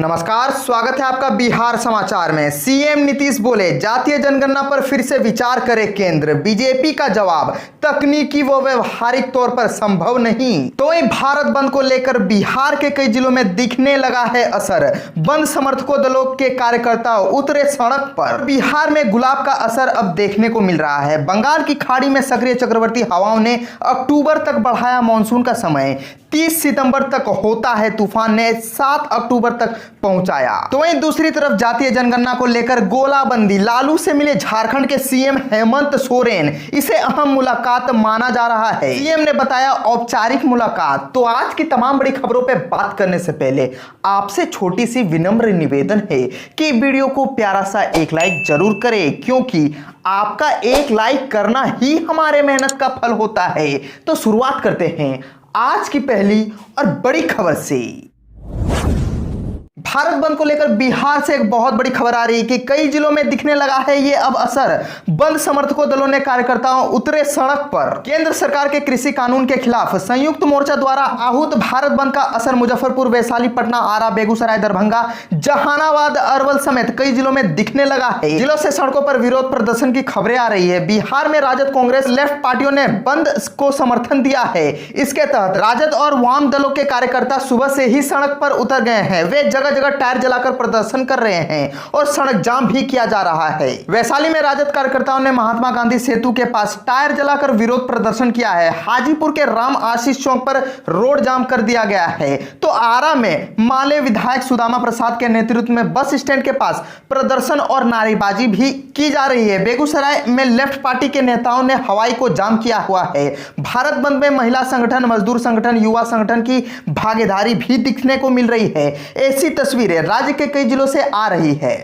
नमस्कार, स्वागत है आपका बिहार समाचार में। सीएम नीतीश बोले जातीय जनगणना पर फिर से विचार करे केंद्र। बीजेपी का जवाब, तकनीकी व व्यवहारिक तौर पर संभव नहीं। तो भारत बंद को लेकर बिहार के कई जिलों में दिखने लगा है असर। बंद समर्थकों दलों के कार्यकर्ता उतरे सड़क पर। बिहार में गुलाब का असर अब देखने को मिल रहा है। बंगाल की खाड़ी में सक्रिय चक्रवाती हवाओं ने अक्टूबर तक बढ़ाया मानसून का समय। 30 सितंबर तक होता है तूफान ने 7 अक्टूबर तक पहुंचाया। तो वहीं दूसरी तरफ जातीय जनगणना को लेकर गोलाबंदी। लालू से मिले झारखंड के सीएम हेमंत सोरेन। इसे अहम मुलाकात माना जा रहा है। सीएम ने बताया औपचारिक मुलाकात। तो आज की तमाम बड़ी खबरों पे बात करने से पहले आपसे छोटी सी विनम्र निवेदन है कि वीडियो को प्यारा सा एक लाइक जरूर करें, क्योंकि आपका एक लाइक करना ही हमारे मेहनत का फल होता है। तो शुरुआत करते हैं आज की पहली और बड़ी खबर से। भारत बंद को लेकर बिहार से एक बहुत बड़ी खबर आ रही है कि कई जिलों में दिखने लगा है ये अब असर। बंद समर्थकों दलों ने कार्यकर्ताओं उतरे सड़क पर। केंद्र सरकार के कृषि कानून के खिलाफ संयुक्त मोर्चा द्वारा आहूत भारत बंद का असर मुजफ्फरपुर, वैशाली, पटना, आरा, बेगूसराय, दरभंगा, जहानाबाद, अरवल समेत कई जिलों में दिखने लगा है। जिलों से सड़कों पर विरोध प्रदर्शन की खबरें आ रही है। बिहार में राजद, कांग्रेस, लेफ्ट पार्टियों ने बंद को समर्थन दिया है। इसके तहत राजद और वाम दलों के कार्यकर्ता सुबह से ही सड़क पर उतर गए हैं। वे जगह जगह टायर जलाकर प्रदर्शन कर रहे हैं और सड़क जाम भी किया जा रहा है। वैशाली में राजद कार्यकर्ताओं ने महात्मा गांधी सेतु के पास टायर जलाकर विरोध प्रदर्शन किया है। हाजीपुर के राम आशीष चौक पर रोड जाम कर दिया गया है। तो आरा में माले विधायक सुदामा प्रसाद के नेतृत्व में बस स्टैंड के पास प्रदर्शन और नारेबाजी भी की जा रही है। बेगूसराय में लेफ्ट पार्टी के नेताओं ने हवाई को जाम किया हुआ है। भारत बंद में महिला संगठन, मजदूर संगठन, युवा संगठन की भागीदारी भी दिखने को मिल रही है। ऐसी तस्वीरें राज्य के कई जिलों से आ रही है।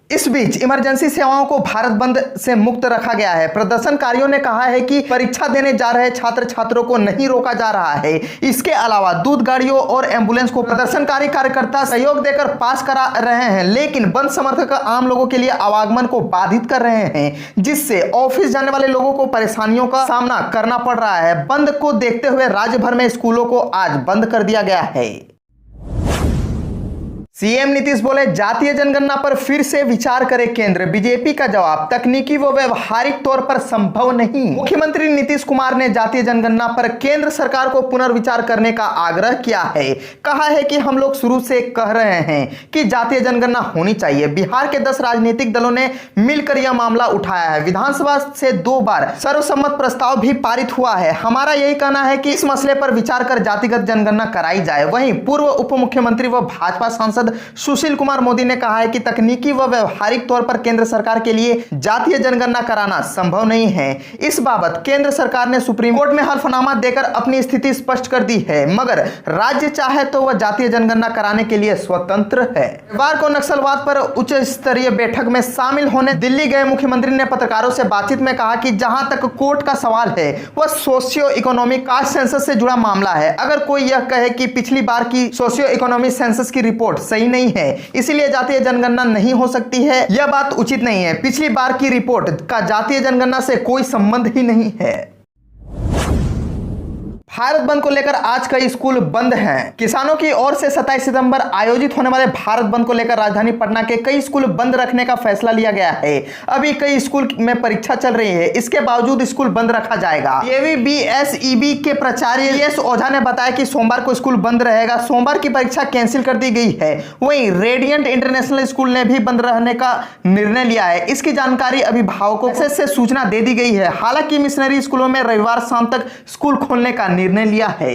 इस बीच इमरजेंसी सेवाओं को भारत बंद से मुक्त रखा गया है। प्रदर्शनकारियों ने कहा है कि परीक्षा देने जा रहे छात्र छात्रों को नहीं रोका जा रहा है। इसके अलावा दूध गाड़ियों और एम्बुलेंस को प्रदर्शनकारी कार्यकर्ता सहयोग देकर पास करा रहे हैं, लेकिन बंद समर्थक आम लोगों के लिए आवागमन को बाधित कर रहे हैं, जिससे ऑफिस जाने वाले लोगों को परेशानियों का सामना करना पड़ रहा है। बंद को देखते हुए राज्य भर में स्कूलों को आज बंद कर दिया गया है। सीएम नीतीश बोले जातीय जनगणना पर फिर से विचार करे केंद्र। बीजेपी का जवाब, तकनीकी व व्यवहारिक तौर पर संभव नहीं। मुख्यमंत्री नीतीश कुमार ने जातीय जनगणना पर केंद्र सरकार को पुनर्विचार करने का आग्रह किया है। कहा है कि हम लोग शुरू से कह रहे हैं कि जातीय जनगणना होनी चाहिए। बिहार के 10 राजनीतिक दलों ने मिलकर यह मामला उठाया है। विधानसभा से 2 बार सर्वसम्मत प्रस्ताव भी पारित हुआ है। हमारा यही कहना है कि इस मसले पर विचार कर जातिगत जनगणना कराई जाए। वहीं पूर्व उप मुख्यमंत्री व भाजपा सांसद सुशील कुमार मोदी ने कहा है कि तकनीकी व व्यवहारिक तौर पर केंद्र सरकार के लिए जातीय जनगणना कराना संभव नहीं है। इस बाबत केंद्र सरकार ने सुप्रीम कोर्ट में हलफनामा देकर अपनी स्थिति स्पष्ट कर दी है, मगर राज्य चाहे तो वह जातीय जनगणना कराने के लिए स्वतंत्र है। रविवार को नक्सलवाद पर उच्च स्तरीय बैठक में शामिल होने दिल्ली गए मुख्यमंत्री ने पत्रकारों से बातचीत में कहा कि जहां तक कोर्ट का सवाल है वह सोशियो इकोनॉमिक कास्ट सेंसस से जुड़ा मामला है। अगर कोई यह कहे कि पिछली बार की सोशियो इकोनॉमिक सेंसस की रिपोर्ट सही नहीं है, इसलिए जातीय जनगणना नहीं हो सकती है, यह बात उचित नहीं है। पिछली बार की रिपोर्ट का जातीय जनगणना से कोई संबंध ही नहीं है। भारत बंद को लेकर आज कई स्कूल बंद हैं। किसानों की ओर से 27 सितंबर आयोजित होने वाले भारत बंद को लेकर राजधानी पटना के कई स्कूल बंद रखने का फैसला लिया गया है। अभी कई स्कूल में परीक्षा चल रही है, इसके बावजूद स्कूल बंद रखा जाएगा। AVBSEB के प्राचार्य एस ओझा ने बताया कि सोमवार को स्कूल बंद रहेगा। सोमवार की परीक्षा कैंसिल कर दी गई है। वहीं रेडियंट इंटरनेशनल स्कूल ने भी बंद रहने का निर्णय लिया है। इसकी जानकारी अभिभावकों से सूचना दे दी गई है। हालांकि मिशनरी स्कूलों में रविवार शाम तक स्कूल खोलने का निर्णय लिया है।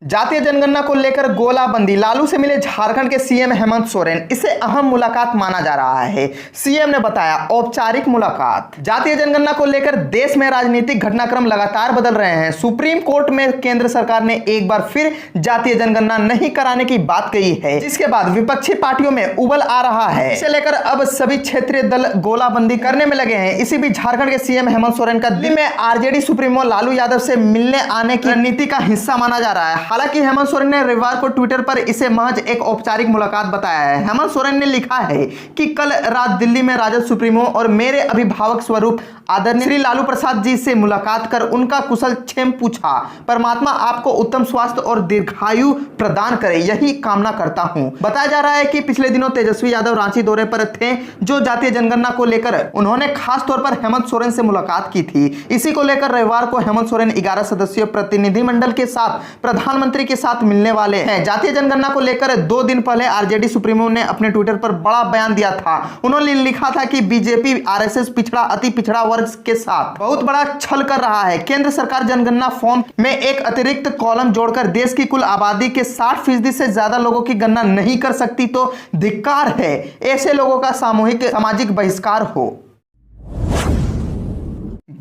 जातीय जनगणना को लेकर गोलाबंदी। लालू से मिले झारखंड के सीएम हेमंत सोरेन। इसे अहम मुलाकात माना जा रहा है। सीएम ने बताया औपचारिक मुलाकात। जातीय जनगणना को लेकर देश में राजनीतिक घटनाक्रम लगातार बदल रहे हैं। सुप्रीम कोर्ट में केंद्र सरकार ने एक बार फिर जातीय जनगणना नहीं कराने की बात कही है, जिसके बाद विपक्षी पार्टियों में उबल आ रहा है। इसे लेकर अब सभी क्षेत्रीय दल गोलाबंदी करने में लगे हैं। इसी बीच झारखंड के सीएम हेमंत सोरेन का दिल्ली में आरजेडी सुप्रीमो लालू यादव से मिलने आने की रणनीति का हिस्सा माना जा रहा है। हालांकि हेमंत सोरेन ने रविवार को ट्विटर पर इसे महज एक औपचारिक मुलाकात बताया है। हेमंत सोरेन ने लिखा है कि कल रात दिल्ली में राजद सुप्रीमो और मेरे अभिभावक स्वरूप आदरणीय श्री लालू प्रसाद जी से मुलाकात कर उनका कुशल क्षेम पूछा। परमात्मा आपको उत्तम स्वास्थ्य और दीर्घायु प्रदान करे, यही कामना करता हूं। बताया जा रहा है कि पिछले दिनों तेजस्वी यादव रांची दौरे पर थे, जो जातीय जनगणना को लेकर उन्होंने खास तौर पर हेमंत सोरेन से मुलाकात की थी। इसी को लेकर रविवार को हेमंत सोरेन 11 सदस्यीय प्रतिनिधिमंडल के साथ प्रधानमंत्री के साथ मिलने वाले हैं। जातीय जनगणना को लेकर 2 दिन पहले आरजेडी सुप्रीमो ने अपने ट्विटर पर बड़ा बयान दिया था। उन्होंने लिखा था कि बीजेपी आरएसएस पिछड़ा अति पिछड़ा वर्ग के साथ बहुत बड़ा छल कर रहा है। केंद्र सरकार जनगणना फॉर्म में एक अतिरिक्त कॉलम जोड़कर देश की कुल आबादी के 60% से ज्यादा लोगों की गणना नहीं कर सकती तो धिक्कार है। ऐसे लोगों का सामूहिक सामाजिक बहिष्कार हो।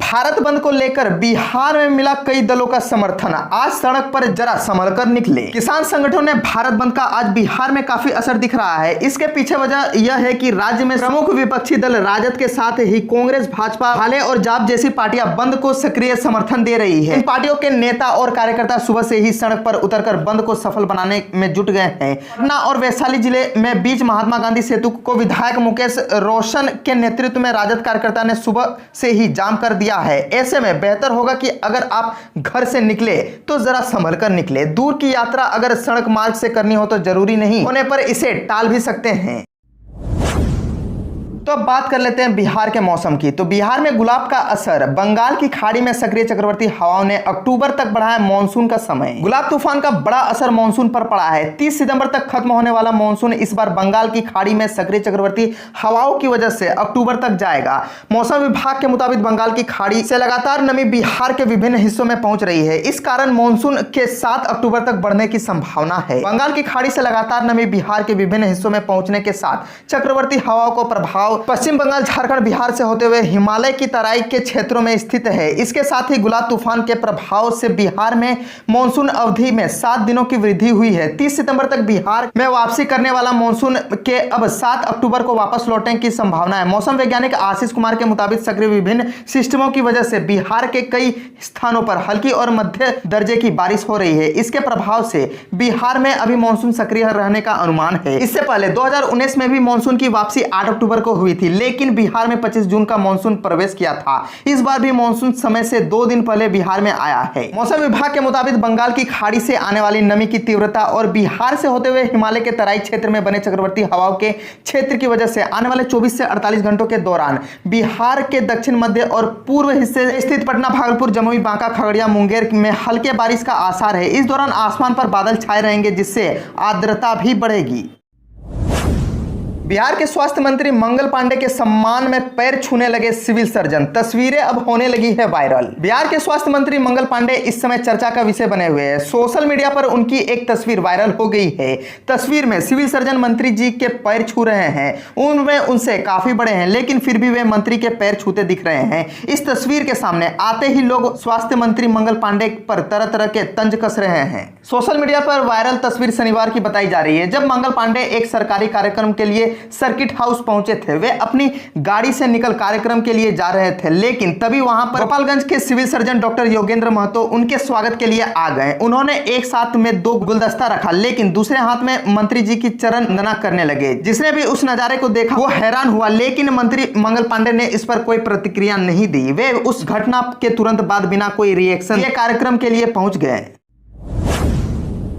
भारत बंद को लेकर बिहार में मिला कई दलों का समर्थन। आज सड़क पर जरा संभल कर निकले किसान संगठनों ने भारत बंद का आज बिहार में काफी असर दिख रहा है। इसके पीछे वजह यह है कि राज्य में प्रमुख विपक्षी दल राजद के साथ ही कांग्रेस, भाजपा, भाले और जाप जैसी पार्टियां बंद को सक्रिय समर्थन दे रही है। इन पार्टियों के नेता और कार्यकर्ता सुबह से ही सड़क पर उतरकर बंद को सफल बनाने में जुट गए हैं। पटना और वैशाली जिले में बीच महात्मा गांधी सेतु को विधायक मुकेश रोशन के नेतृत्व में राजद कार्यकर्ता ने सुबह से ही जाम कर दिया है। ऐसे में बेहतर होगा कि अगर आप घर से निकले तो जरा संभल कर निकले। दूर की यात्रा अगर सड़क मार्ग से करनी हो तो जरूरी नहीं होने पर इसे टाल भी सकते हैं। तो अब बात कर लेते हैं बिहार के मौसम की। तो बिहार में गुलाब का असर। बंगाल की खाड़ी में सक्रिय चक्रवाती हवाओं ने अक्टूबर तक बढ़ाया मानसून का समय। गुलाब तूफान का बड़ा असर मानसून पर पड़ा है। 30 सितंबर तक खत्म होने वाला मानसून इस बार बंगाल की खाड़ी में सक्रिय चक्रवाती हवाओं की वजह से अक्टूबर तक जाएगा। मौसम विभाग के मुताबिक बंगाल की खाड़ी से लगातार नमी बिहार के विभिन्न हिस्सों में पहुंच रही है। इस कारण मानसून के 7 अक्टूबर तक बढ़ने की संभावना है। बंगाल की खाड़ी से लगातार नमी बिहार के विभिन्न हिस्सों में पहुंचने के साथ चक्रवाती हवाओं को प्रभाव पश्चिम बंगाल, झारखंड, बिहार से होते हुए हिमालय की तराई के क्षेत्रों में स्थित है। इसके साथ ही गुलाब तूफान के प्रभाव से बिहार में मानसून अवधि में 7 दिनों की वृद्धि हुई है। 30 सितंबर तक बिहार में वापसी करने वाला मानसून के अब 7 अक्टूबर को वापस लौटने की संभावना है। मौसम वैज्ञानिक आशीष कुमार के मुताबिक सक्रिय विभिन्न सिस्टमों की वजह से बिहार के कई स्थानों पर हल्की और मध्य दर्जे की बारिश हो रही है। इसके प्रभाव से बिहार में अभी मानसून सक्रिय रहने का अनुमान है। इससे पहले 2019 में भी मानसून की वापसी 8 अक्टूबर को हुई थी, लेकिन बिहार में 25 जून का मानसून प्रवेश किया था। इस बार भी मानसून समय से 2 दिन पहले बिहार में आया है। मौसम विभाग के मुताबिक बंगाल की खाड़ी से आने वाली नमी की तीव्रता और बिहार से होते हुए हिमालय के तराई क्षेत्र में बने चक्रवाती हवाओं के क्षेत्र की वजह से आने वाले 24 से 48 घंटों के दौरान बिहार के दक्षिण मध्य और पूर्व हिस्से स्थित पटना, भागलपुर, जमुई, बांका, खगड़िया, मुंगेर में हल्के बारिश का आसार है। इस दौरान आसमान पर बादल छाए रहेंगे, जिससे आर्द्रता भी बढ़ेगी। बिहार के स्वास्थ्य मंत्री मंगल पांडे के सम्मान में पैर छूने लगे सिविल सर्जन। तस्वीरें अब होने लगी है वायरल। बिहार के स्वास्थ्य मंत्री मंगल पांडे इस समय चर्चा का विषय बने हुए हैं। सोशल मीडिया पर उनकी एक तस्वीर वायरल हो गई है। तस्वीर में सिविल सर्जन मंत्री जी के पैर छू रहे हैं। उनमें उनसे काफी बड़े हैं, लेकिन फिर भी वे मंत्री के पैर छूते दिख रहे हैं। इस तस्वीर के सामने आते ही लोग स्वास्थ्य मंत्री मंगल पांडे पर तरह तरह के तंज कस रहे हैं। सोशल मीडिया पर वायरल तस्वीर शनिवार की बताई जा रही है, जब मंगल पांडे एक सरकारी कार्यक्रम के लिए सर्किट हाउस पहुंचे थे। वे अपनी गाड़ी से निकल कार्यक्रम के लिए जा रहे थे, लेकिन तभी वहां पर गोपालगंज के civil surgeon doctor Yogendra Mahato उनके स्वागत के लिए आ गए। उन्होंने एक साथ में 2 गुलदस्ता रखा, लेकिन दूसरे हाथ में मंत्री जी की चरण वंदना करने लगे। जिसने भी उस नजारे को देखा वो हैरान हुआ, लेकिन मंत्री मंगल पांडे ने इस पर कोई प्रतिक्रिया नहीं दी। वे उस घटना के तुरंत बाद बिना कोई रिएक्शन दिए कार्यक्रम के लिए पहुंच गए।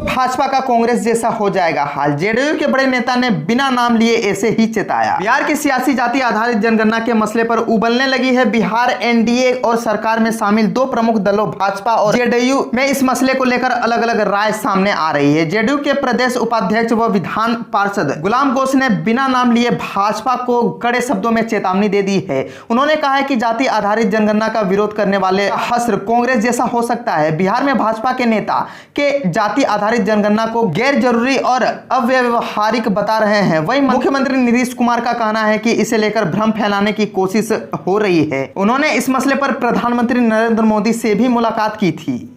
भाजपा का कांग्रेस जैसा हो जाएगा हाल। जेडीयू के बड़े नेता ने बिना नाम लिए ऐसे ही चेताया। बिहार की सियासी जाति आधारित जनगणना के मसले पर उबलने लगी है। बिहार एनडीए और सरकार में शामिल 2 प्रमुख दलों भाजपा और जेडीयू में इस मसले को लेकर अलग अलग राय सामने आ रही है। जेडीयू के प्रदेश उपाध्यक्ष व विधान पार्षद गुलाम घोष ने बिना नाम लिए भाजपा को कड़े शब्दों में चेतावनी दे दी है। उन्होंने कहा है कि जाति आधारित जनगणना का विरोध करने वाले हश्र कांग्रेस जैसा हो सकता है। बिहार में भाजपा के नेता के जाति आधारित जनगणना को गैर जरूरी और अव्यवहारिक बता रहे हैं। वहीं मुख्यमंत्री नीतीश कुमार का कहना है कि इसे लेकर भ्रम फैलाने की कोशिश हो रही है। उन्होंने इस मसले पर प्रधानमंत्री नरेंद्र मोदी से भी मुलाकात की थी।